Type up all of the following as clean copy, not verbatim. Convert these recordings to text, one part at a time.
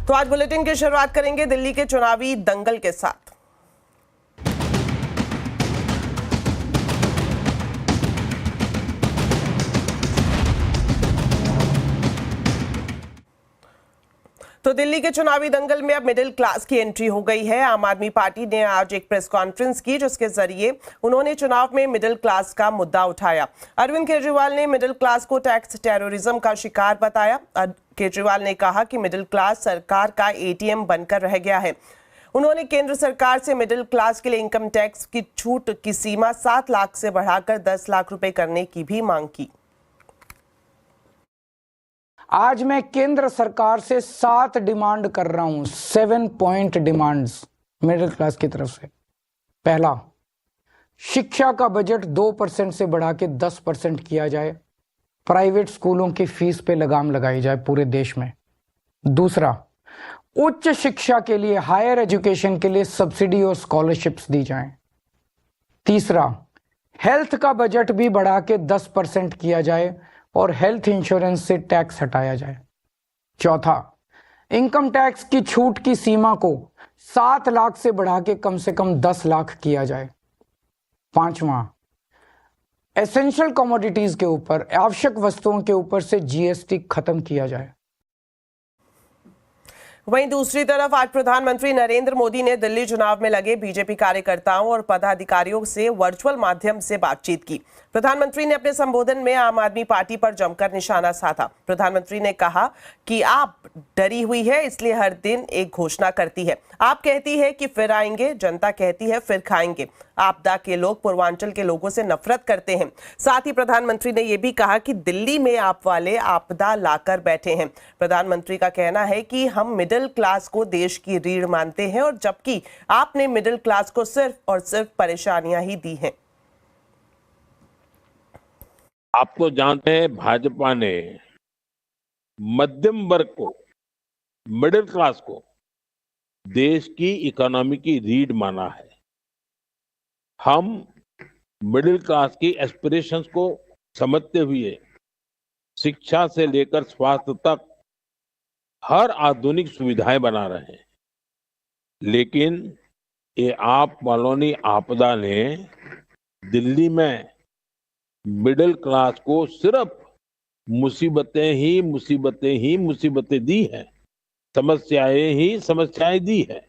तो आज बुलेटिन की शुरुआत करेंगे दिल्ली के चुनावी दंगल के साथ। तो दिल्ली के चुनावी दंगल में अब मिडिल क्लास की एंट्री हो गई है। आम आदमी पार्टी ने आज एक प्रेस कॉन्फ्रेंस की जिसके जरिए उन्होंने चुनाव में मिडिल क्लास का मुद्दा उठाया। अरविंद केजरीवाल ने मिडिल क्लास को टैक्स टेररिज्म का शिकार बताया। केजरीवाल ने कहा कि मिडिल क्लास सरकार का एटीएम बनकर रह गया है। उन्होंने केंद्र सरकार से मिडिल क्लास के लिए इनकम टैक्स की छूट की सीमा 7 लाख से बढ़ाकर 10 लाख रुपए करने की भी मांग की। आज मैं केंद्र सरकार से 7 डिमांड कर रहा हूं, 7 पॉइंट डिमांड्स मिडिल क्लास की तरफ से। पहला, शिक्षा का बजट 2% से बढ़ा के 10% किया जाए। प्राइवेट स्कूलों की फीस पे लगाम लगाई जाए पूरे देश में। दूसरा, उच्च शिक्षा के लिए, हायर एजुकेशन के लिए सब्सिडी और स्कॉलरशिप्स दी जाएं। तीसरा, हेल्थ का बजट भी बढ़ा के 10% किया जाए और हेल्थ इंश्योरेंस से टैक्स हटाया जाए। चौथा, इनकम टैक्स की छूट की सीमा को 7 लाख से बढ़ा के कम से कम 10 लाख किया जाए। पांचवा, एसेंशियल कमोडिटीज के ऊपर, आवश्यक वस्तुओं के ऊपर से जीएसटी खत्म किया जाए। वहीं दूसरी तरफ आज प्रधानमंत्री नरेंद्र मोदी ने दिल्ली चुनाव में लगे बीजेपी कार्यकर्ताओं और पदाधिकारियों से वर्चुअल माध्यम से बातचीत की। प्रधानमंत्री ने अपने संबोधन में आम आदमी पार्टी पर जमकर निशाना साधा। प्रधानमंत्री ने कहा कि आप डरी हुई है, इसलिए हर दिन एक घोषणा करती है। आप कहती है कि फिर आएंगे, जनता कहती है फिर खाएंगे। आपदा के लोग पूर्वांचल के लोगों से नफरत करते हैं। साथ ही प्रधानमंत्री ने यह भी कहा कि दिल्ली में आप वाले आपदा लाकर बैठे हैं। प्रधानमंत्री का कहना है कि हम मिडिल क्लास को देश की रीढ़ मानते हैं और जबकि आपने मिडिल क्लास को सिर्फ और सिर्फ परेशानियां ही दी हैं। आप तो जानते हैं भाजपा ने मध्यम वर्ग को, मिडिल क्लास को देश की इकोनॉमी की रीढ़ माना है। हम मिडिल क्लास की एस्पिरेशंस को समझते हुए शिक्षा से लेकर स्वास्थ्य तक हर आधुनिक सुविधाएं बना रहे हैं। लेकिन ये आप वालों ने आपदा ने दिल्ली में मिडिल क्लास को सिर्फ मुसीबतें ही मुसीबतें दी हैं, समस्याएं ही समस्याएं दी है।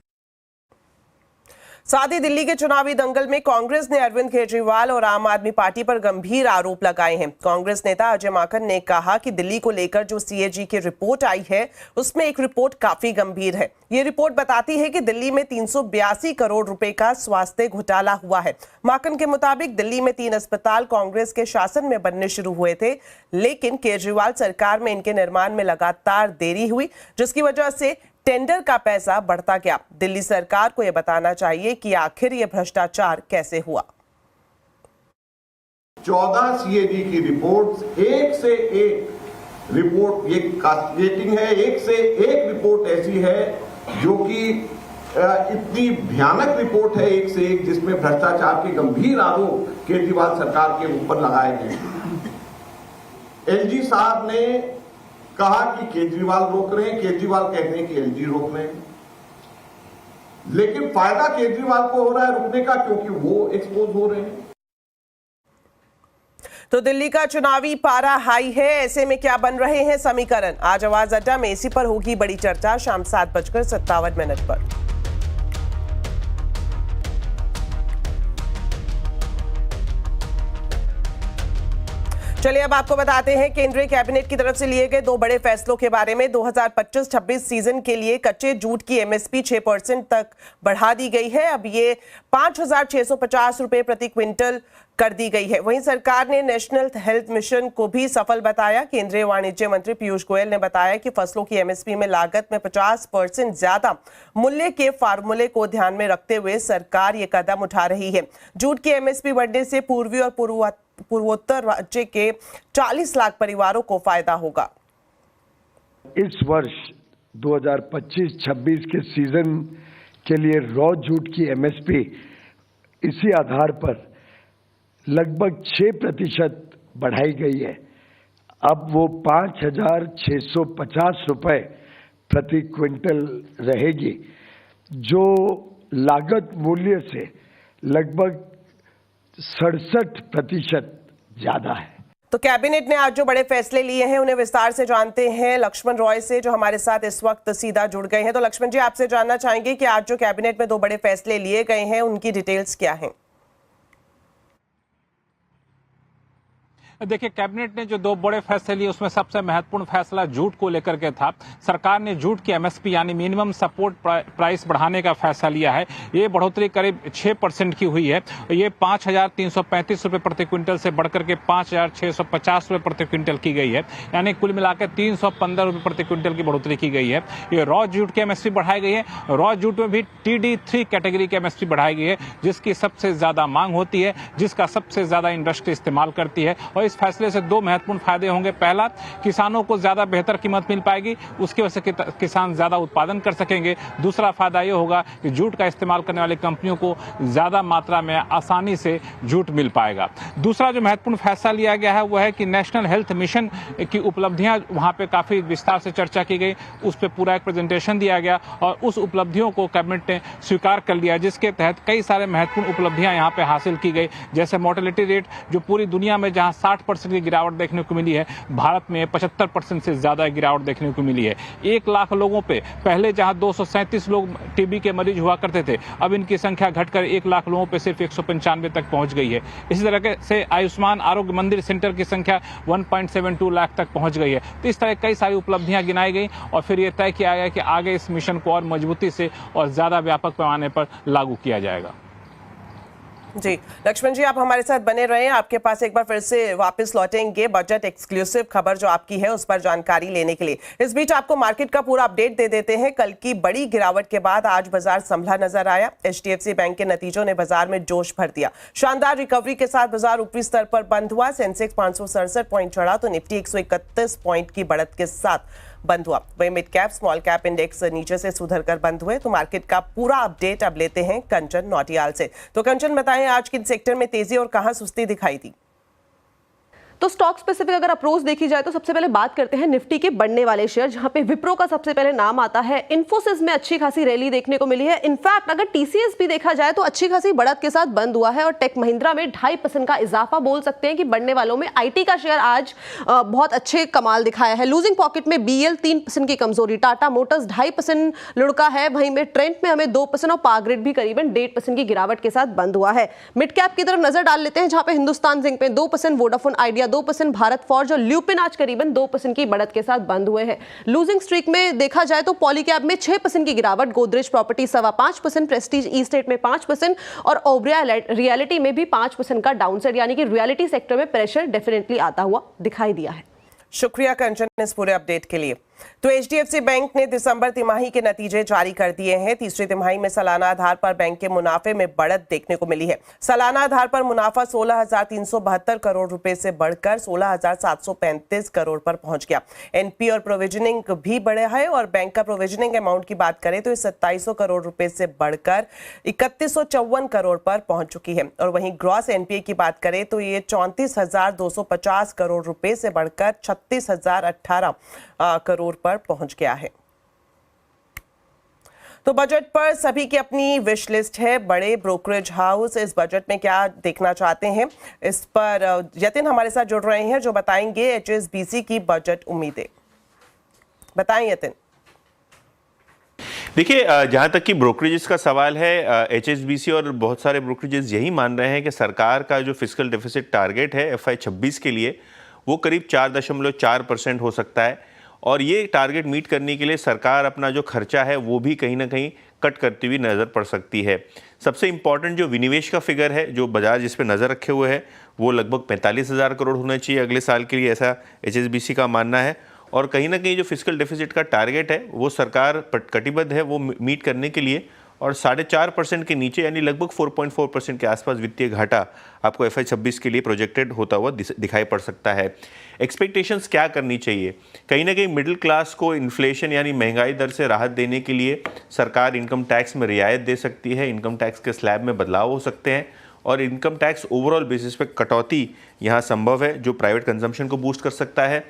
साथ ही दिल्ली के चुनावी दंगल में कांग्रेस ने अरविंद केजरीवाल और आम आदमी पार्टी पर गंभीर आरोप लगाए हैं। कांग्रेस नेता अजय माकन ने कहा कि दिल्ली को लेकर जो सीएजी की रिपोर्ट आई है उसमें एक रिपोर्ट काफी गंभीर है। ये रिपोर्ट बताती है कि दिल्ली में 382 करोड़ रुपए का स्वास्थ्य घोटाला हुआ है। माकन के मुताबिक दिल्ली में 3 अस्पताल कांग्रेस के शासन में बनने शुरू हुए थे, लेकिन केजरीवाल सरकार में इनके निर्माण में लगातार देरी हुई, जिसकी वजह से टेंडर का पैसा बढ़ता गया। दिल्ली सरकार को यह बताना चाहिए कि आखिर यह भ्रष्टाचार कैसे हुआ। 14 सीएजी की रिपोर्ट, एक से एक रिपोर्ट ये कास्टिगेटिंग है। एक से एक रिपोर्ट ऐसी है जो कि इतनी भयानक रिपोर्ट है, एक से एक, जिसमें भ्रष्टाचार के गंभीर आरोप केजरीवाल सरकार के ऊपर लगाए गए। एलजी साहब ने कहा कि केजरीवाल रोक रहे हैं, केजरीवाल कहते हैं कि एलजी रोक रहे हैं, लेकिन फायदा केजरीवाल को हो रहा है रुकने का, क्योंकि वो एक्सपोज हो रहे हैं। तो दिल्ली का चुनावी पारा हाई है, ऐसे में क्या बन रहे हैं समीकरण? आज आवाज अड्डा में इसी पर होगी बड़ी चर्चा शाम 7:57 पर। चलिए अब आपको बताते हैं केंद्रीय कैबिनेट की तरफ से लिए गए 2 बड़े फैसलों के बारे में। 2025-26 सीजन के लिए कच्चे जूट की एमएसपी 6% तक बढ़ा दी गई है। अब ये 5,650 रुपए प्रति क्विंटल कर दी गई है। वहीं सरकार ने नेशनल हेल्थ मिशन को भी सफल बताया। केंद्रीय वाणिज्य मंत्री पीयूष गोयल ने बताया कि फसलों की एमएसपी में लागत में 50% ज्यादा मूल्य के फार्मूले को ध्यान में रखते हुए सरकार ये कदम उठा रही है। जूट की एमएसपी बढ़ने से पूर्वी और पूर्वोत्तर राज्य के 40 लाख परिवारों को फायदा होगा। इस वर्ष 2025-26 के सीजन के लिए रॉ जूट की एमएसपी इसी आधार पर लगभग 6% बढ़ाई गई है। अब वो 5,650 रुपए प्रति क्विंटल रहेगी, जो लागत मूल्य से लगभग 67% ज्यादा है। तो कैबिनेट ने आज जो बड़े फैसले लिए हैं उन्हें विस्तार से जानते हैं लक्ष्मण रॉय से, जो हमारे साथ इस वक्त सीधा जुड़ गए हैं। तो लक्ष्मण जी, आपसे जानना चाहेंगे कि आज जो कैबिनेट में 2 बड़े फैसले लिए गए हैं उनकी डिटेल्स क्या हैं? देखिए, कैबिनेट ने जो 2 बड़े फैसले लिए उसमें सबसे महत्वपूर्ण फैसला जूट को लेकर के था। सरकार ने जूट की एमएसपी यानी मिनिमम सपोर्ट प्राइस बढ़ाने का फैसला लिया है। ये बढ़ोतरी करीब 6% की हुई है। ये 5,335 रुपए प्रति क्विंटल से बढ़कर के 5,650 रुपए प्रति क्विंटल की गई है, यानी कुल मिलाकर 315 रुपए प्रति क्विंटल की बढ़ोतरी की गई है। ये रॉ जूट की एमएसपी बढ़ाई गई है। रॉ जूट में भी TD3 कैटेगरी की एमएसपी बढ़ाई गई है, जिसकी सबसे ज्यादा मांग होती है, जिसका सबसे ज्यादा इंडस्ट्री इस्तेमाल करती है। और इस फैसले से 2 महत्वपूर्ण फायदे होंगे। पहला, किसानों को ज्यादा बेहतर कीमत मिल पाएगी, उसकी वजह से किसान ज्यादा उत्पादन कर सकेंगे। दूसरा फायदा यह होगा कि जूट का इस्तेमाल करने वाली कंपनियों को ज्यादा मात्रा में आसानी से जूट मिल पाएगा। दूसरा जो महत्वपूर्ण फैसला लिया गया है वह है कि नेशनल हेल्थ मिशन की उपलब्धियां वहां पे काफी विस्तार से चर्चा की गई, उस पर पूरा एक प्रेजेंटेशन दिया गया और उस उपलब्धियों को कैबिनेट ने स्वीकार कर लिया, जिसके तहत कई सारे महत्वपूर्ण उपलब्धियां यहाँ पे हासिल की गई। जैसे मोर्टेलिटी रेट, जो पूरी दुनिया में जहां 60% की गिरावट देखने को मिली है, भारत में 75% से ज्यादा गिरावट देखने को मिली है। 1 लाख लोगों पे पहले जहां 237 लोग टीबी के मरीज हुआ करते थे, अब इनकी संख्या घटकर 1 लाख लोगों पे सिर्फ 195 तक पहुंच गई है। इसी तरह से आयुष्मान आरोग्य मंदिर सेंटर की संख्या 1.72 लाख तक पहुंच गई है। तो इस तरह कई सारी उपलब्धियां गिनाई गई और फिर यह तय किया गया कि आगे इस मिशन को और मजबूती से और ज्यादा व्यापक पैमाने पर लागू किया जाएगा। जी लक्ष्मण जी, आप हमारे साथ बने रहे हैं। आपके पास एक बार फिर से वापस लौटेंगे बजट एक्सक्लूसिव खबर जो आपकी है उस पर जानकारी लेने के लिए। इस बीच आपको मार्केट का पूरा अपडेट दे देते हैं। कल की बड़ी गिरावट के बाद आज बाजार संभला नजर आया। HDFC बैंक के नतीजों ने बाजार में जोश भर दिया। शानदार रिकवरी के साथ बाजार ऊपरी स्तर पर बंद हुआ। सेंसेक्स 567 पॉइंट चढ़ा तो निफ्टी 131 पॉइंट की बढ़त के साथ बंद हुआ। वही mid cap small cap index नीचे से सुधर कर बंद हुए। तो मार्केट का पूरा अपडेट अब लेते हैं कंचन नौटियाल से। तो कंचन, बताएं आज किन सेक्टर में तेजी और कहां सुस्ती दिखाई दी? तो स्टॉक स्पेसिफिक अगर अप्रोच देखी जाए तो सबसे पहले बात करते हैं निफ्टी के बढ़ने वाले शेयर, जहां पे विप्रो का सबसे पहले नाम आता है। इन्फोसिस में अच्छी खासी रैली देखने को मिली है। इनफैक्ट अगर TCS भी देखा जाए तो अच्छी खासी बढ़त के साथ बंद हुआ है और टेक महिंद्रा में 2.5% का इजाफा बोल सकते हैं कि बढ़ने वालों में IT का शेयर आज बहुत अच्छे कमाल दिखाया है। लूजिंग पॉकेट में BL 3% की कमजोरी, टाटा मोटर्स 2.5% लुढ़का है, वहीं में ट्रेंट में हमें 2% और पावर ग्रिड भी करीबन 1.5% की गिरावट के साथ बंद हुआ है। मिड कैप की तरफ नजर डाल लेते हैं, जहां पे हिंदुस्तान जिंक में 2%, वोडाफोन आइडिया 2%, भारत फॉर्ज और ल्यूपिन आज करीबन 2% की बढ़त के साथ बंद हुए हैं। लूजिंग स्ट्रीक में देखा जाए तो पॉलीकैब में 6% की गिरावट, गोदरेज प्रॉपर्टी 5.25%, प्रेस्टीज ई स्टेट में 5% और ओबेरॉय रियलिटी में भी 5% का डाउनसाइड, यानी कि रियलिटी सेक्टर में प्रेशर डेफिनेटली आता हुआ दिखाई दिया है। शुक्रिया कंचन इस पूरे अपडेट के लिए। तो HDFC बैंक ने दिसंबर तिमाही के नतीजे जारी कर दिए हैं। तीसरी तिमाही में सालाना आधार पर बैंक के मुनाफे में बढ़त देखने को मिली है। सालाना आधार पर मुनाफा 16,372 करोड़ रुपए से बढ़कर 16,735 करोड़ पर पहुंच गया। NP और प्रोविजनिंग भी बढ़ा है और बैंक का प्रोविजनिंग अमाउंट की बात करें तो ये 2700 करोड़ रुपए से बढ़कर 3154 करोड़ पर पहुंच चुकी है। और वहीं ग्रॉस NPA की बात करें तो ये 34,250 करोड़ रुपए से बढ़कर 36,018 करोड़ पर पहुंच गया है। तो बजट पर सभी की अपनी विश लिस्ट है। बड़े ब्रोकरेज हाउस इस बजट में क्या देखना चाहते हैं, इस पर यतिन हमारे साथ जुड़ रहे हैं जो बताएंगे HSBC की बजट उम्मीदें। बताएं यतिन। देखिए, जहाँ तक कि ब्रोकरेजेस का सवाल है, HSBC और बहुत सारे ब्रोकरेजेस यही मान रहे हैं कि सरकार का जो फिस्कल डेफिसिट टारगेट है FY 26 के लिए वो करीब 4.4% हो सकता है और ये टारगेट मीट करने के लिए सरकार अपना जो खर्चा है वो भी कहीं ना कहीं कट करती हुई नज़र पड़ सकती है। सबसे इम्पॉर्टेंट जो विनिवेश का फिगर है, जो बाजार जिस पे नज़र रखे हुए है, वो लगभग 45,000 करोड़ होना चाहिए अगले साल के लिए, ऐसा HSBC का मानना है। और कहीं ना कहीं जो फिस्कल डेफिसिट का टारगेट है वो सरकार कटिबद्ध है वो मीट करने के लिए, और 4.5% के नीचे यानी लगभग 4.4% के आसपास वित्तीय घाटा आपको FY 26 के लिए प्रोजेक्टेड होता हुआ दिखाई पड़ सकता है। एक्सपेक्टेशंस क्या करनी चाहिए? कहीं ना कहीं मिडिल क्लास को इन्फ्लेशन यानी महंगाई दर से राहत देने के लिए सरकार इनकम टैक्स में रियायत दे सकती है, इनकम टैक्स के स्लैब में बदलाव हो सकते हैं और इनकम टैक्स ओवरऑल बेसिस पे कटौती यहाँ संभव है जो प्राइवेट कंजम्पशन को बूस्ट कर सकता है।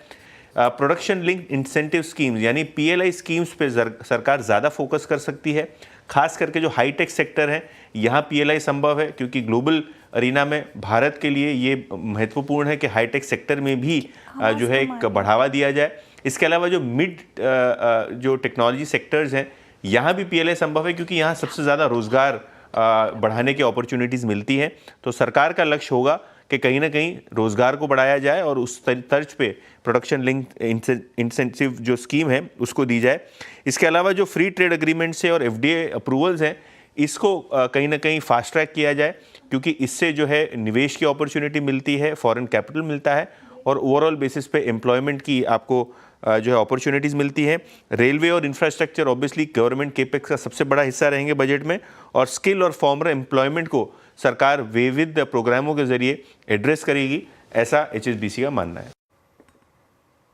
प्रोडक्शन लिंक इंसेंटिव स्कीम्स यानी PLI स्कीम्स पे सरकार ज़्यादा फोकस कर सकती है। खास करके जो हाईटेक सेक्टर है यहाँ PLI संभव है, क्योंकि ग्लोबल अरीना में भारत के लिए ये महत्वपूर्ण है कि हाईटेक सेक्टर में भी जो है एक बढ़ावा दिया जाए। इसके अलावा जो मिड जो टेक्नोलॉजी सेक्टर्स हैं यहाँ भी PLI संभव है, क्योंकि यहाँ सबसे ज़्यादा रोज़गार बढ़ाने की अपॉर्चुनिटीज़ मिलती हैं। तो सरकार का लक्ष्य होगा कि कहीं ना कहीं रोज़गार को बढ़ाया जाए और उस तर्ज पे प्रोडक्शन लिंक इंसेंटिव जो स्कीम है उसको दी जाए। इसके अलावा जो फ्री ट्रेड एग्रीमेंट्स है और FDI अप्रूवल्स हैं इसको कहीं ना कहीं फास्ट ट्रैक किया जाए, क्योंकि इससे जो है निवेश की अपॉर्चुनिटी मिलती है, फॉरेन कैपिटल मिलता है और ओवरऑल बेसिस पे एम्प्लॉयमेंट की आपको जो है अपॉर्चुनिटीज़ मिलती हैं। रेलवे और इंफ्रास्ट्रक्चर ऑब्वियसली गवर्नमेंट केपेक्स का सबसे बड़ा हिस्सा रहेंगे बजट में, और स्किल और फॉर्मर एम्प्लॉयमेंट को सरकार विविध प्रोग्रामों के जरिए एड्रेस करेगी, ऐसा HSBC का मानना है।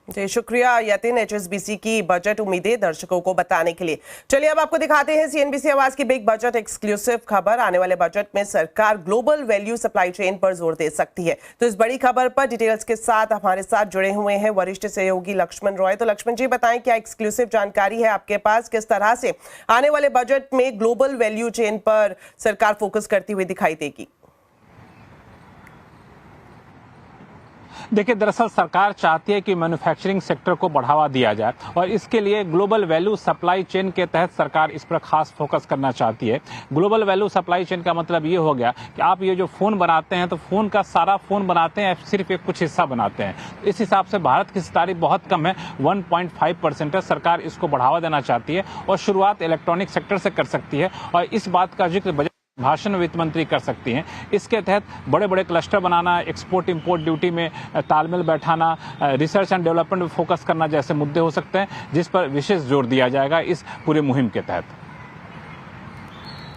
जी शुक्रिया यतिन, HSBC की बजट उम्मीदें दर्शकों को बताने के लिए। चलिए अब आपको दिखाते हैं CNBC आवाज की बिग बजट एक्सक्लूसिव खबर। आने वाले बजट में सरकार ग्लोबल वैल्यू सप्लाई चेन पर जोर दे सकती है। तो इस बड़ी खबर पर डिटेल्स के साथ हमारे साथ जुड़े हुए हैं वरिष्ठ सहयोगी लक्ष्मण रॉय। तो लक्ष्मण जी बताएं, क्या एक्सक्लूसिव जानकारी है आपके पास, किस तरह से आने वाले बजट में ग्लोबल वैल्यू चेन पर सरकार फोकस करती हुई दिखाई देगी? देखिए, दरअसल सरकार चाहती है कि मैन्युफैक्चरिंग सेक्टर को बढ़ावा दिया जाए और इसके लिए ग्लोबल वैल्यू सप्लाई चेन के तहत सरकार इस पर खास फोकस करना चाहती है। ग्लोबल वैल्यू सप्लाई चेन का मतलब ये हो गया कि आप ये जो फोन बनाते हैं तो फोन का सारा फोन बनाते हैं, सिर्फ एक कुछ हिस्सा बनाते हैं। इस हिसाब से भारत की हिस्सेदारी बहुत कम है, 1.5% है। सरकार इसको बढ़ावा देना चाहती है और शुरुआत इलेक्ट्रॉनिक सेक्टर से कर सकती है और इस बात का जिक्र बजट भाषण में वित्त मंत्री कर सकती हैं। इसके तहत बड़े बड़े क्लस्टर बनाना, एक्सपोर्ट इंपोर्ट ड्यूटी में तालमेल बैठाना, रिसर्च एंड डेवलपमेंट में फोकस करना जैसे मुद्दे हो सकते हैं, जिस पर विशेष जोर दिया जाएगा इस पूरे मुहिम के तहत।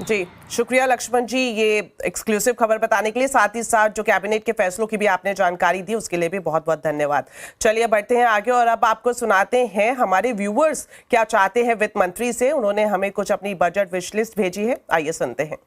जी शुक्रिया लक्ष्मण जी, ये एक्सक्लूसिव खबर बताने के लिए, साथ ही साथ जो कैबिनेट के फैसलों की भी आपने जानकारी दी उसके लिए भी बहुत बहुत धन्यवाद। चलिए बढ़ते हैं आगे और अब आपको सुनाते हैं हमारे व्यूअर्स क्या चाहते हैं वित्त मंत्री से। उन्होंने हमें कुछ अपनी बजट विश लिस्ट भेजी है, आइए सुनते हैं।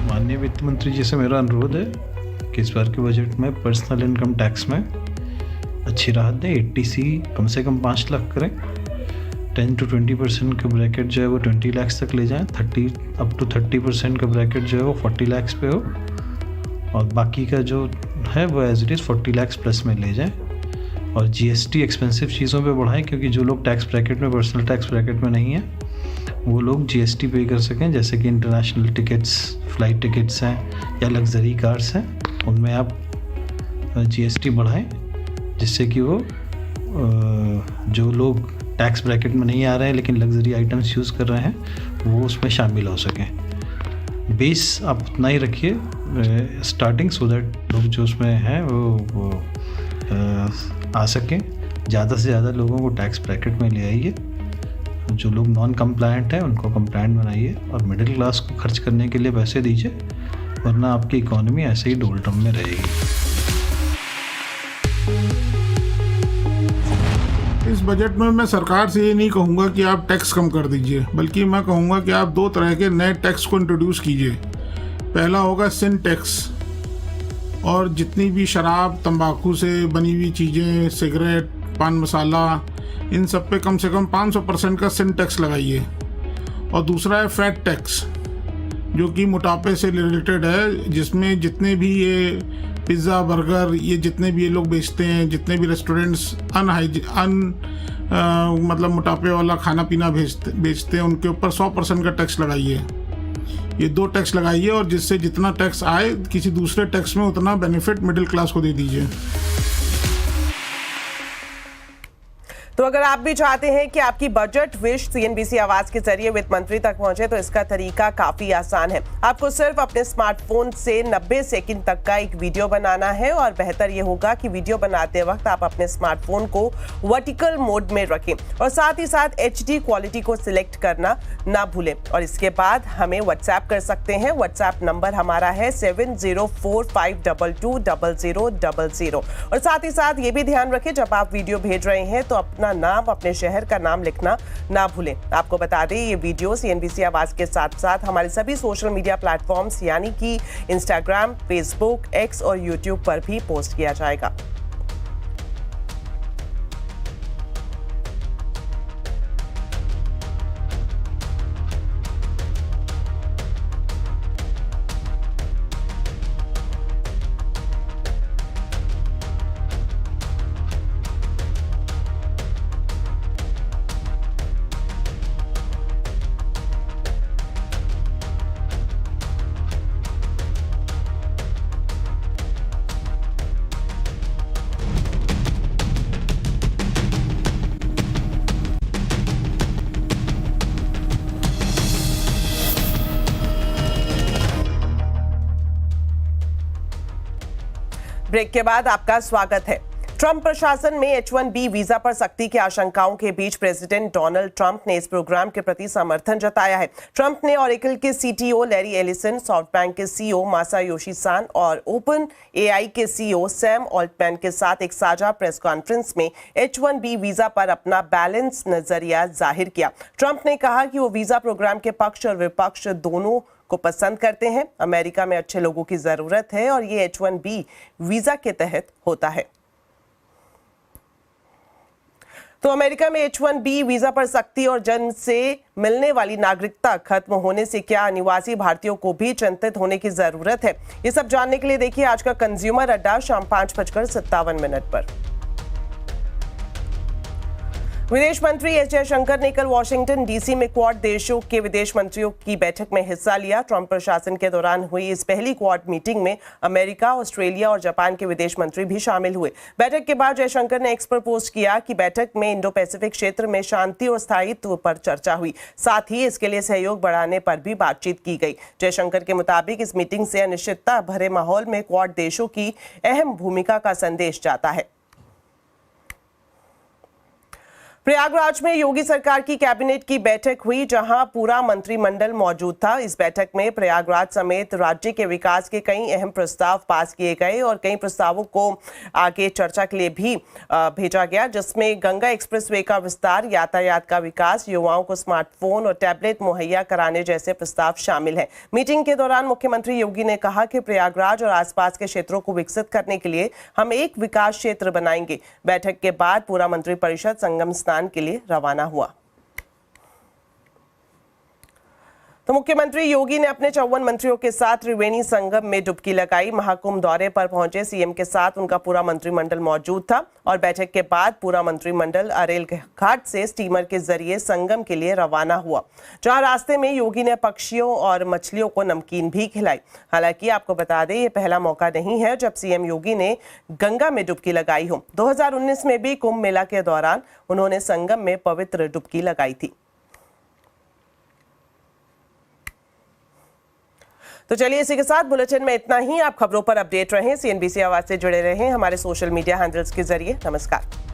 माननीय वित्त मंत्री जी से मेरा अनुरोध है कि इस बार के बजट में पर्सनल इनकम टैक्स में अच्छी राहत दें। 80C कम से कम 5 लाख करें, 10 to 20% का ब्रैकेट जो है वो 20 लाख तक ले जाएं, 30% का ब्रैकेट जो है वो 40 लाख पे हो और बाकी का जो है वो as it is 40 lakh plus में ले जाएं। और GST एक्सपेंसिव चीज़ों पे बढ़ाएं, क्योंकि जो लोग टैक्स ब्रैकेट में, पर्सनल टैक्स ब्रैकेट में नहीं है, वो लोग GST पे कर सकें। जैसे कि इंटरनेशनल टिकट्स, फ्लाइट टिकट्स हैं या लग्जरी कार्स हैं, उनमें आप GST बढ़ाएं, जिससे कि वो जो लोग टैक्स ब्रैकेट में नहीं आ रहे हैं लेकिन लग्जरी आइटम्स यूज़ कर रहे हैं वो उसमें शामिल हो सकें। बेस आप उतना ही रखिए स्टार्टिंग, सो दैट लोग जो उसमें हैं वो आ सकें। ज़्यादा से ज़्यादा लोगों को टैक्स ब्रैकेट में ले आइए, जो लोग नॉन कंप्लायंट हैं उनको कंप्लायंट बनाइए और मिडिल क्लास को खर्च करने के लिए पैसे दीजिए, वरना आपकी इकोनॉमी ऐसे ही डोलड्रम में रहेगी। इस बजट में मैं सरकार से ये नहीं कहूँगा कि आप टैक्स कम कर दीजिए, बल्कि मैं कहूँगा कि आप 2 तरह के नए टैक्स को इंट्रोड्यूस कीजिए। पहला होगा सिन टैक्स, और जितनी भी शराब, तंबाकू से बनी हुई चीज़ें, सिगरेट, पान मसाला, इन सब पे कम से कम 500% का सिन टैक्स लगाइए। और दूसरा है फैट टैक्स, जो कि मोटापे से रिलेटेड है, जिसमें जितने भी ये पिज़्ज़ा, बर्गर, ये जितने भी ये लोग बेचते हैं, जितने भी रेस्टोरेंट्स मतलब मोटापे वाला खाना पीना बेचते हैं, उनके ऊपर 100% का टैक्स लगाइए। ये 2 टैक्स लगाइए और जिससे जितना टैक्स आए किसी दूसरे टैक्स में उतना बेनिफिट मिडिल क्लास को दे दीजिए। तो अगर आप भी चाहते हैं कि आपकी बजट विश सीएनबीसी आवाज के जरिए वित्त मंत्री तक पहुंचे तो इसका तरीका काफी आसान है। आपको सिर्फ अपने स्मार्टफोन से 90 सेकंड तक का एक वीडियो बनाना है और बेहतर ये होगा कि वीडियो बनाते वक्त आप अपने स्मार्टफोन को वर्टिकल मोड में रखें और साथ ही साथ HD क्वालिटी को सिलेक्ट करना ना भूलें। और इसके बाद हमें व्हाट्सएप कर सकते हैं। व्हाट्सएप नंबर हमारा है 7045220000 और साथ ही साथ ये भी ध्यान रखें जब आप वीडियो भेज रहे हैं तो अपना नाम, अपने शहर का नाम लिखना ना भूलें। आपको बता दें ये वीडियो सीएनबीसी आवाज के साथ साथ हमारे सभी सोशल मीडिया प्लेटफॉर्म्स यानी कि इंस्टाग्राम, फेसबुक, एक्स और यूट्यूब पर भी पोस्ट किया जाएगा। ब्रेक के बाद आपका स्वागत है। ट्रंप प्रशासन में H-1B वीजा पर सख्ती की आशंकाओं के बीच प्रेसिडेंट डोनाल्ड ट्रंप ने इस प्रोग्राम के प्रति समर्थन जताया है। ट्रंप ने ओरेकल के CTO लैरी एलिसन, सॉफ्टबैंक के CEO मासायोशी सन और ओपन AI के CEO सैम ऑल्टमैन के साथ एक साझा प्रेस कॉन्फ्रेंस में H-1B वीजा पर अपना बैलेंस नजरिया जाहिर किया। ट्रंप ने कहा कि वो वीजा प्रोग्राम के पक्ष और विपक्ष दोनों को पसंद करते हैं। अमेरिका में अच्छे लोगों की जरूरत है और ये H-1B वीजा के तहत होता है। तो अमेरिका में H-1B वीजा पर सख्ती और जन्म से मिलने वाली नागरिकता खत्म होने से क्या अनिवासी भारतीयों को भी चिंतित होने की जरूरत है? ये सब जानने के लिए देखिए आज का कंज्यूमर अड्डा शाम 5:57 पर। विदेश मंत्री एस जयशंकर ने कल वॉशिंगटन डीसी में क्वाड देशों के विदेश मंत्रियों की बैठक में हिस्सा लिया। ट्रंप प्रशासन के दौरान हुई इस पहली क्वाड मीटिंग में अमेरिका, ऑस्ट्रेलिया और जापान के विदेश मंत्री भी शामिल हुए। बैठक के बाद जयशंकर ने एक्स पर पोस्ट किया कि बैठक में इंडो पैसिफिक क्षेत्र में शांति और स्थायित्व पर चर्चा हुई, साथ ही इसके लिए सहयोग बढ़ाने पर भी बातचीत की गई। जयशंकर के मुताबिक इस मीटिंग से अनिश्चितता भरे माहौल में क्वाड देशों की अहम भूमिका का संदेश जाता है। प्रयागराज में योगी सरकार की कैबिनेट की बैठक हुई जहां पूरा मंत्रिमंडल मौजूद था। इस बैठक में प्रयागराज समेत राज्य के विकास के कई अहम प्रस्ताव पास किए गए और कई प्रस्तावों को आगे चर्चा के लिए भी भेजा गया, जिसमें गंगा एक्सप्रेसवे का विस्तार, यातायात का विकास, युवाओं को स्मार्टफोन और टैबलेट मुहैया कराने जैसे प्रस्ताव शामिल हैं। मीटिंग के दौरान मुख्यमंत्री योगी ने कहा कि प्रयागराज और आसपास के क्षेत्रों को विकसित करने के लिए हम एक विकास क्षेत्र बनाएंगे। बैठक के बाद पूरा मंत्रिपरिषद संगम के लिए रवाना हुआ। तो मुख्यमंत्री योगी ने अपने 54 मंत्रियों के साथ त्रिवेणी संगम में डुबकी लगाई। महाकुंभ दौरे पर पहुंचे सीएम के साथ उनका पूरा मंत्रिमंडल मौजूद था और बैठक के बाद पूरा मंत्रिमंडल अरेल घाट से स्टीमर के जरिए संगम के लिए रवाना हुआ, जहां रास्ते में योगी ने पक्षियों और मछलियों को नमकीन भी खिलाई। हालांकि आपको बता दें ये पहला मौका नहीं है जब सीएम योगी ने गंगा में डुबकी लगाई हो। 2019 में भी कुंभ मेला के दौरान उन्होंने संगम में पवित्र डुबकी लगाई थी। तो चलिए इसी के साथ बुलेटिन में इतना ही। आप खबरों पर अपडेट रहें, सीएनबीसी आवाज से जुड़े रहें हमारे सोशल मीडिया हैंडल्स के जरिए। नमस्कार।